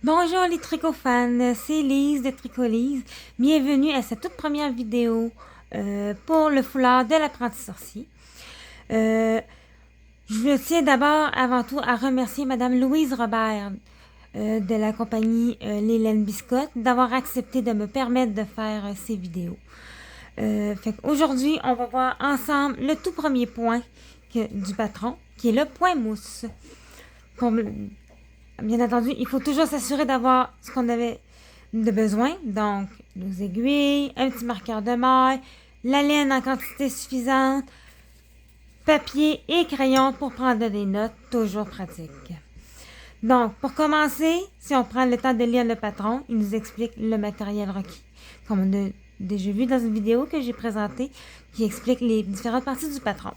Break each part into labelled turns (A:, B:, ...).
A: Bonjour les tricot-fans, c'est Lise de Tricolise. Bienvenue à cette toute première vidéo pour le foulard de l'apprenti sorcier. Je tiens d'abord, avant tout, à remercier Madame Louise Robert de la compagnie L'Hélène Biscotte d'avoir accepté de me permettre de faire ces vidéos. Aujourd'hui, on va voir ensemble le tout premier point du patron, qui est le point mousse. Bien entendu, il faut toujours s'assurer d'avoir ce qu'on avait de besoin. Donc, nos aiguilles, un petit marqueur de maille, la laine en quantité suffisante, papier et crayon pour prendre des notes, toujours pratique. Donc, pour commencer, si on prend le temps de lire le patron, il nous explique le matériel requis. Comme on a déjà vu dans une vidéo que j'ai présentée, qui explique les différentes parties du patron.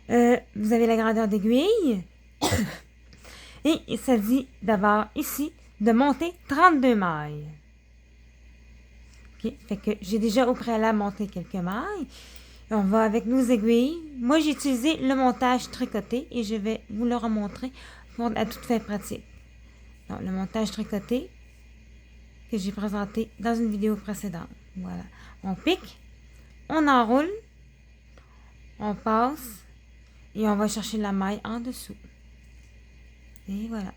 A: Vous avez la grandeur d'aiguille. Et ça dit d'abord ici de monter 32 mailles. Okay. Fait que j'ai déjà au préalable monté quelques mailles. On va avec nos aiguilles. Moi, j'ai utilisé le montage tricoté et je vais vous le remontrer à toute fin pratique. Donc, le montage tricoté que j'ai présenté dans une vidéo précédente. Voilà. On pique, on enroule, on passe et on va chercher la maille en dessous. Et voilà.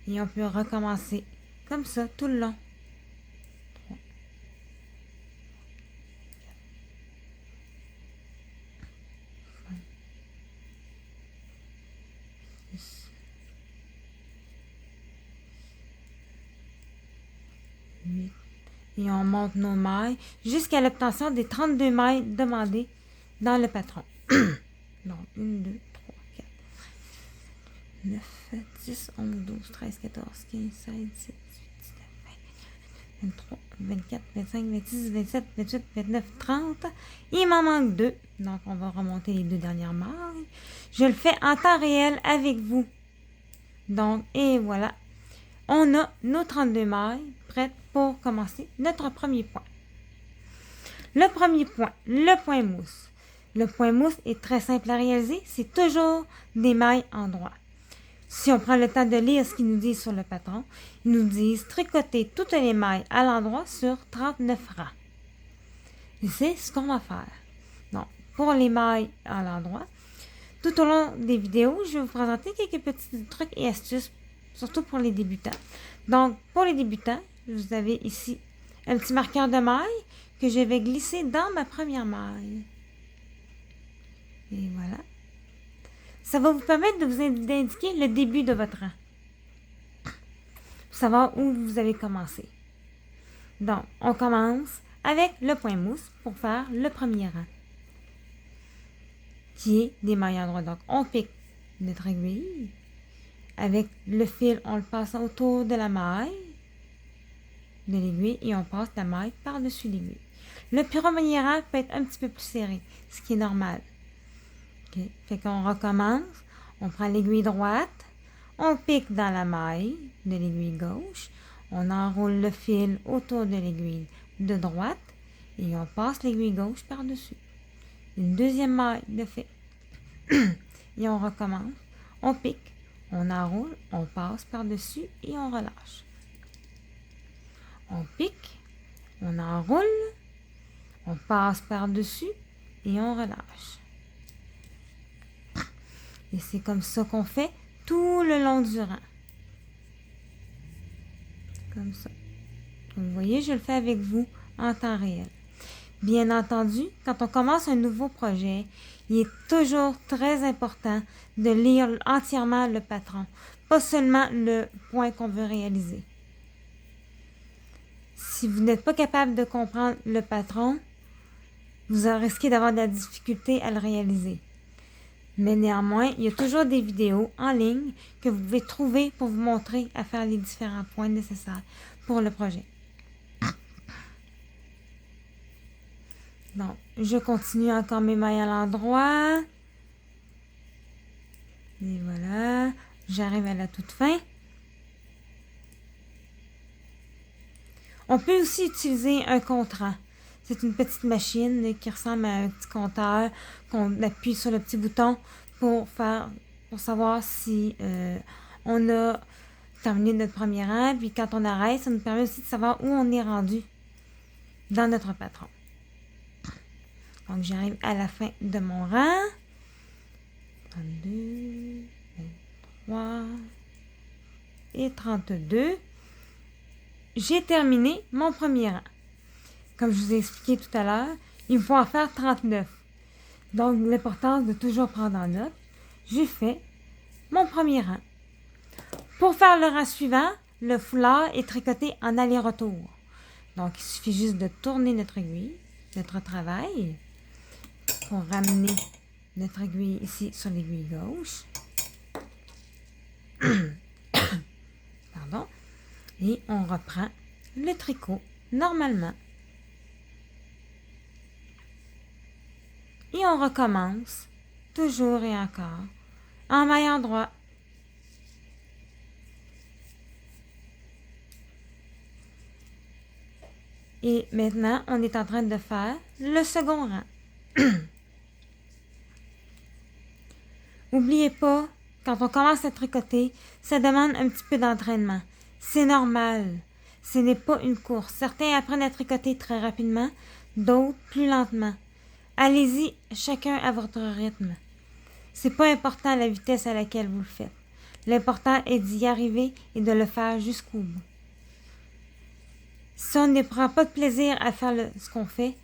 A: Et on peut recommencer comme ça tout le long. 3, 5, 6, 8. Et on monte nos mailles jusqu'à l'obtention des 32 mailles demandées dans le patron. Donc, 1, 2, 3, 4, 9, 10, 11, 12, 13, 14, 15, 16, 17, 18, 19, 20, 23, 24, 25, 26, 27, 28, 29, 30. Il m'en manque 2. Donc, on va remonter les 2 dernières mailles. Je le fais en temps réel avec vous. Donc, et voilà. On a nos 32 mailles prêtes pour commencer notre premier point. Le premier point, le point mousse. Le point mousse est très simple à réaliser. C'est toujours des mailles en droit. Si on prend le temps de lire ce qu'ils nous disent sur le patron, ils nous disent tricoter toutes les mailles à l'endroit sur 39 rangs. Et c'est ce qu'on va faire. Donc, pour les mailles à l'endroit, tout au long des vidéos, je vais vous présenter quelques petits trucs et astuces, surtout pour les débutants. Donc, pour les débutants, vous avez ici un petit marqueur de maille que je vais glisser dans ma première maille. Et voilà. Ça va vous permettre d'indiquer le début de votre rang. Pour savoir où vous avez commencé. Donc, on commence avec le point mousse pour faire le premier rang. Qui est des mailles en droit. Donc, on pique notre aiguille. Avec le fil, on le passe autour de la maille, de l'aiguille, et on passe la maille par-dessus l'aiguille. Le premier rang peut être un petit peu plus serré, ce qui est normal. Okay. Fait qu'on recommence, on prend l'aiguille droite, on pique dans la maille de l'aiguille gauche, on enroule le fil autour de l'aiguille de droite et on passe l'aiguille gauche par-dessus. Une deuxième maille de fait. Et on recommence, on pique, on enroule, on passe par-dessus et on relâche. On pique, on enroule, on passe par-dessus et on relâche. Et c'est comme ça qu'on fait tout le long du rang. Comme ça. Comme vous voyez, je le fais avec vous en temps réel. Bien entendu, quand on commence un nouveau projet, il est toujours très important de lire entièrement le patron, pas seulement le point qu'on veut réaliser. Si vous n'êtes pas capable de comprendre le patron, vous risquez d'avoir de la difficulté à le réaliser. Mais néanmoins, il y a toujours des vidéos en ligne que vous pouvez trouver pour vous montrer à faire les différents points nécessaires pour le projet. Donc, je continue encore mes mailles à l'endroit. Et voilà, j'arrive à la toute fin. On peut aussi utiliser un compte-rang. C'est une petite machine qui ressemble à un petit compteur qu'on appuie sur le petit bouton pour savoir si on a terminer notre premier rang. Puis quand on arrête, ça nous permet aussi de savoir où on est rendu dans notre patron. Donc, j'arrive à la fin de mon rang. 32, 23 et 32. J'ai terminé mon premier rang. Comme je vous ai expliqué tout à l'heure, il faut en faire 39. Donc, l'importance de toujours prendre en note. J'ai fait mon premier rang. Pour faire le rang suivant, le foulard est tricoté en aller-retour. Donc, il suffit juste de tourner notre aiguille, notre travail, pour ramener notre aiguille ici sur l'aiguille gauche. Pardon. Et on reprend le tricot normalement. Et on recommence, toujours et encore, en maille endroit. Et maintenant, on est en train de faire le second rang. N'oubliez pas, quand on commence à tricoter, ça demande un petit peu d'entraînement. C'est normal. Ce n'est pas une course. Certains apprennent à tricoter très rapidement, d'autres plus lentement. Allez-y, chacun à votre rythme. C'est pas important la vitesse à laquelle vous le faites. L'important est d'y arriver et de le faire jusqu'au bout. Si on ne prend pas de plaisir à faire ce qu'on fait,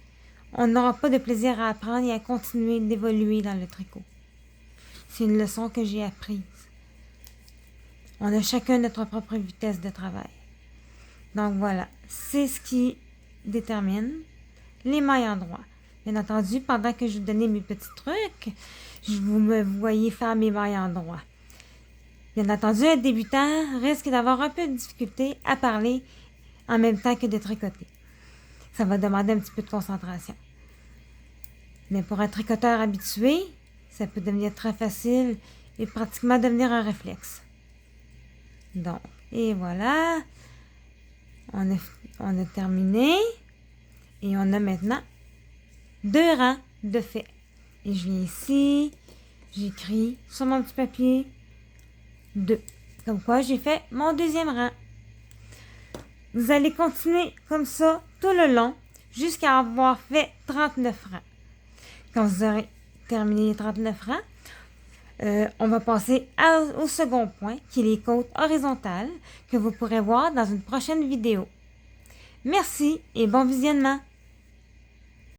A: on n'aura pas de plaisir à apprendre et à continuer d'évoluer dans le tricot. C'est une leçon que j'ai apprise. On a chacun notre propre vitesse de travail. Donc voilà, c'est ce qui détermine les mailles endroit. Bien entendu, pendant que je vous donnais mes petits trucs, vous me voyez faire mes mailles endroit. Bien entendu, un débutant risque d'avoir un peu de difficulté à parler en même temps que de tricoter. Ça va demander un petit peu de concentration. Mais pour un tricoteur habitué, ça peut devenir très facile et pratiquement devenir un réflexe. Donc, et voilà, on a terminé et on a maintenant 2 rangs de fait. Et je viens ici, j'écris sur mon petit papier 2. Comme quoi, j'ai fait mon deuxième rang. Vous allez continuer comme ça tout le long jusqu'à avoir fait 39 rangs. Quand vous aurez terminé les 39 rangs, on va passer au second point, qui est les côtes horizontales, que vous pourrez voir dans une prochaine vidéo. Merci et bon visionnement!